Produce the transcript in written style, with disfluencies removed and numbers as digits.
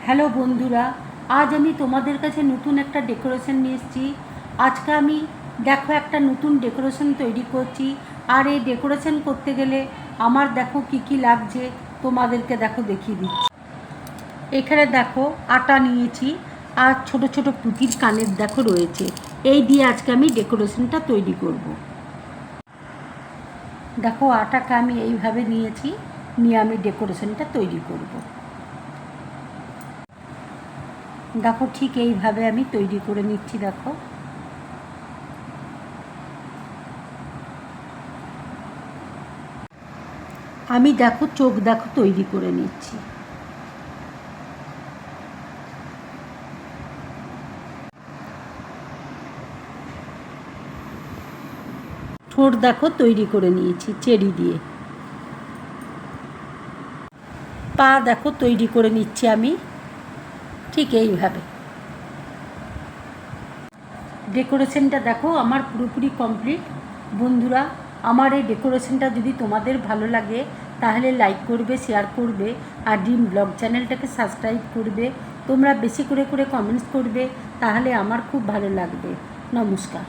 Hello বন্ধুরা, আজ আমি তোমাদের কাছে নতুন একটা ডেকোরেশন নিয়ে এসেছি। আজকে আমি দেখো একটা নতুন ডেকোরেশন তৈরি করছি। আর এই ডেকোরেশন করতে গেলে আমার দেখো কি কি লাগছে তোমাদেরকে দেখো দেখিয়ে দিচ্ছি। এখানে দেখো আটা নিয়েছি আর ছোট ছোট পুঁতির কানের দেখো রয়েছে। এই দিয়ে আজকে আমি ডেকোরেশনটা তৈরি করব। দেখো আটাকে আমি এইভাবে নিয়েছি, নিয়ে আমি ডেকোরেশনটা তৈরি করব। দেখো ঠিক এইভাবে আমি তৈরি করে নিচ্ছি। দেখো আমি দেখো চোখ দেখো তৈরি করে নিচ্ছি। ঠোঁট দেখো তৈরি করে নিয়েছি চেরি দিয়ে। পা দেখো তৈরি করে নিচ্ছি আমি ঠিক এইভাবে। ডেকোরেশনটা দেখো আমার পুরোপুরি কমপ্লিট। বন্ধুরা, আমার এই ডেকোরেশনটা যদি তোমাদের ভালো লাগে তাহলে লাইক করবে, শেয়ার করবে আর ড্রিম ব্লগ চ্যানেলটাকে সাবস্ক্রাইব করবে। তোমরা বেশি করে কমেন্টস করবে, তাহলে আমার খুব ভালো লাগবে। নমস্কার।